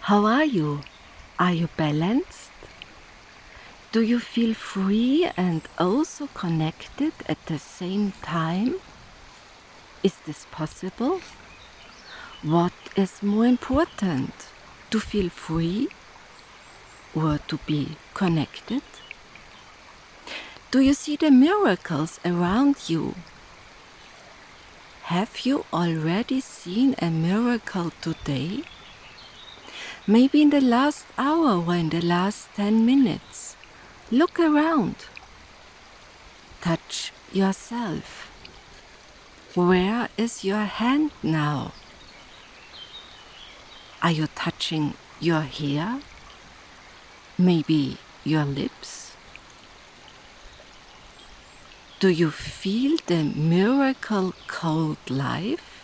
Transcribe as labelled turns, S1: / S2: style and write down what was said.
S1: How are you? Are you balanced? Do you feel free and also connected at the same time? Is this possible? What is more important, to feel free or to be connected? Do you see the miracles around you? Have you already seen a miracle today? Maybe in the last hour or in the last 10 minutes. Look around. Touch yourself. Where is your hand now? Are you touching your hair? Maybe your lips? Do you feel the miracle called life?